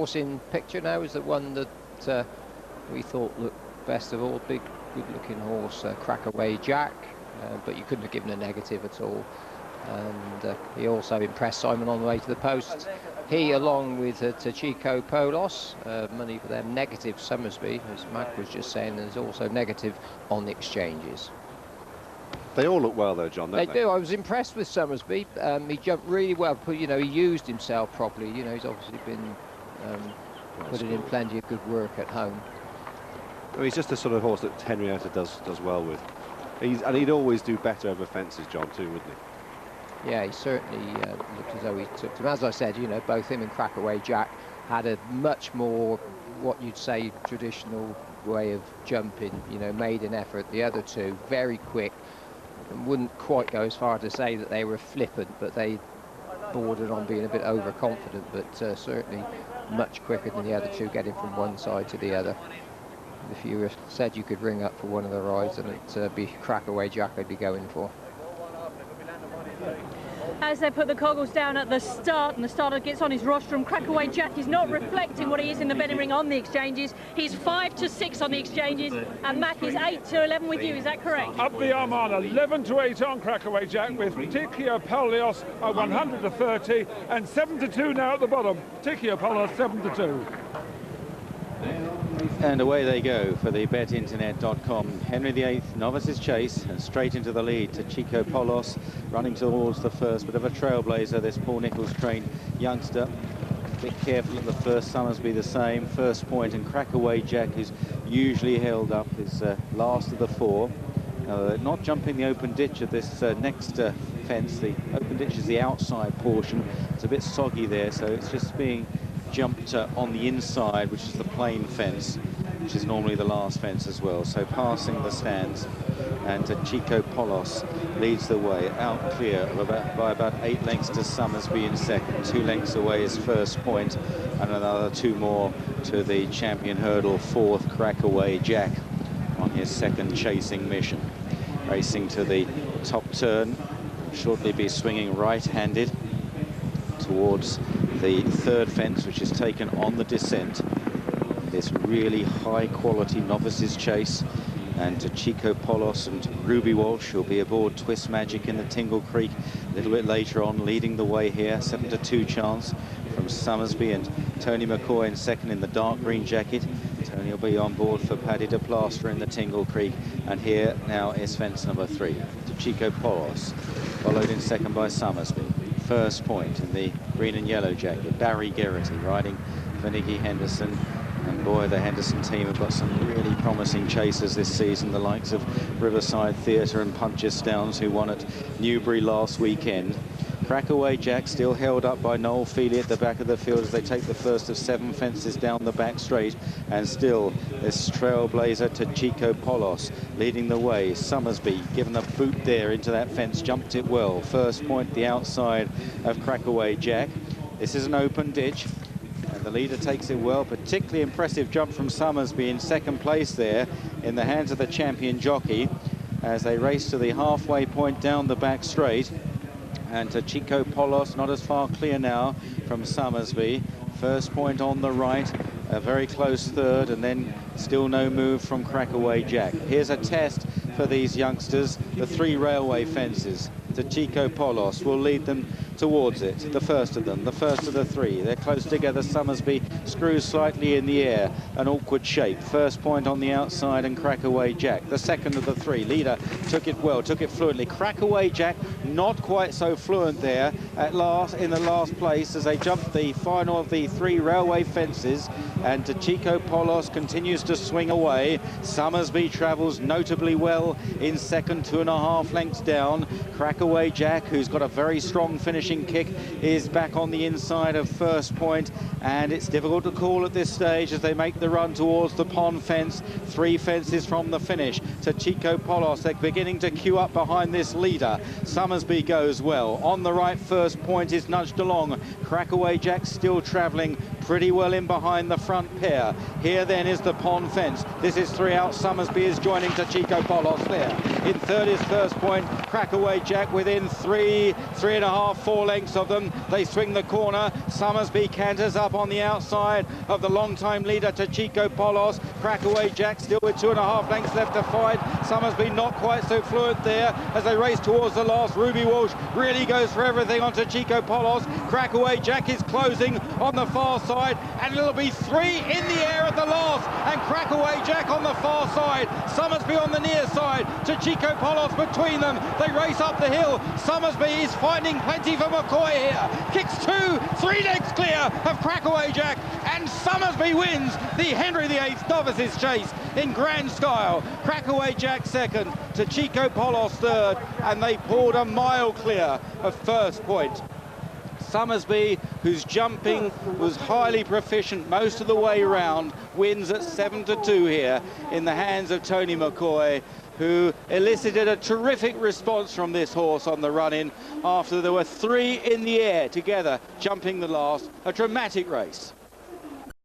horse in picture now is the one that we thought looked best of all. Big, good-looking horse, Crackaway Jack, but you couldn't have given a negative at all. And he also impressed Simon on the way to the post. He, along with Chico Polos, money for them, negative Somersby, as Mac was just saying. There's also negative on the exchanges. They all look well, though, John, don't they? They do. I was impressed with Somersby. He jumped really well. You know, he used himself properly. You know, he's obviously been putting in plenty of good work at home. Well, he's just the sort of horse that Henrietta does well with. And he'd always do better over fences, John, too, wouldn't he? Yeah, he certainly looked as though he took them. As I said, you know, both him and Crackaway Jack had a much more, what you'd say, traditional way of jumping, you know, made an effort. The other two, very quick, and wouldn't quite go as far to say that they were flippant, but they bordered on being a bit overconfident, but certainly much quicker than the other two, getting from one side to the other. If you said you could ring up for one of the rides, and it'd be Crackaway Jack I'd be going for. As they put the coggles down at the start and the starter gets on his rostrum, Crackaway Jack is not reflecting what he is in the betting ring on the exchanges. He's 5 to 6 on the exchanges, and Mac is 8 to 11 with you. Is that correct? Up the Armada, 11 to 8 on Crackaway Jack, with Tikio Paulios at 100 to 30 and 7 to 2 now at the bottom. Tikio Paulios 7 to 2. And away they go for the betinternet.com. Henry VIII, Novice's Chase, and straight into the lead to Chico Polos, running towards the first. Bit of a trailblazer, this Paul Nicholls trained youngster. A bit careful at the first, Somersby the same. First point, and Crackaway Jack, who's usually held up, is last of the four. Not jumping the open ditch of this next fence. The open ditch is the outside portion. It's a bit soggy there, so it's just being jumped on the inside, which is the plain fence, which is normally the last fence as well. So passing the stands, and Chico Polos leads the way, out clear by about 8 lengths to Somersby in second. 2 lengths away is first point, and another 2 more to the champion hurdle, fourth Crackaway Jack on his second chasing mission. Racing to the top turn, shortly be swinging right-handed towards the third fence, which is taken on the descent. This really high-quality Novice's Chase, and to Chico Polos and Ruby Walsh, who'll be aboard Twist Magic in the Tingle Creek a little bit later on, leading the way here. 7 to 2 chance from Somersby, and Tony McCoy in second in the dark green jacket. Tony will be on board for Paddy de Plaster in the Tingle Creek, and here now is fence number 3 to Chico Polos, followed in second by Somersby. First point in the green and yellow jacket, Barry Geraghty riding for Nicky Henderson. And boy, the Henderson team have got some really promising chasers this season, the likes of Riverside Theatre and Punches Downs, who won at Newbury last weekend. Crackaway Jack still held up by Noel Feely at the back of the field as they take the first of 7 fences down the back straight, and still this trailblazer to Chico Polos leading the way. Somersby given a boot there into that fence, jumped it well. First point the outside of Crackaway Jack. This is an open ditch, and the leader takes it well. Particularly impressive jump from Somersby in second place there in the hands of the champion jockey as they race to the halfway point down the back straight. And to Chico Polos, not as far clear now from Somersby. First point on the right, a very close third, and then still no move from Crackaway Jack. Here's a test for these youngsters, the 3 railway fences. To Chico Polos will lead them towards it, the first of them, the first of the 3. They're close together. Somersby screws slightly in the air, an awkward shape. First point on the outside, and Crackaway Jack, the second of the 3. Leader took it well, took it fluently. Crackaway Jack not quite so fluent there at last, in the last place, as they jump the final of the 3 railway fences, and Chico Polos continues to swing away. Somersby travels notably well in second, 2.5 lengths down. Crackaway Jack, who's got a very strong finishing kick, is back on the inside of first point, and it's difficult to call at this stage as they make the run towards the pond fence. 3 fences from the finish to Chico Polos. They're beginning to queue up behind this leader. Somersby goes well. On the right, first point is nudged along. Crackaway Jack still travelling pretty well in behind the front pair. Here then is the pond fence. This is 3 out. Somersby is joining to Chico Polos there. In third is First Point. Crackaway Jack within 3.5, 4 lengths of them. They swing the corner. Somersby canters up on the outside of the long-time leader to Chico Polos. Crackaway Jack still with 2.5 lengths left to fight. Somersby not quite so fluent there as they race towards the last. Ruby Walsh really goes for everything onto Chico Polos. Crackaway Jack is closing on the far side, and it'll be 3 in the air at the last, and Crackaway Jack on the far side. Somersby on the near side to Chico Polos between them. They race up the hill. Somersby is finding plenty for Mccoy here. Kicks 2, 3 lengths clear of Crackaway Jack, and Somersby wins the Henry VIII Novices Chase in grand style. Crackaway Jack second to Chico Polos third, and they pulled a mile clear of First Point. Somersby, whose jumping was highly proficient most of the way round, wins at 7-2 here in the hands of Tony Mccoy, who elicited a terrific response from this horse on the run-in after there were 3 in the air together jumping the last. A dramatic race.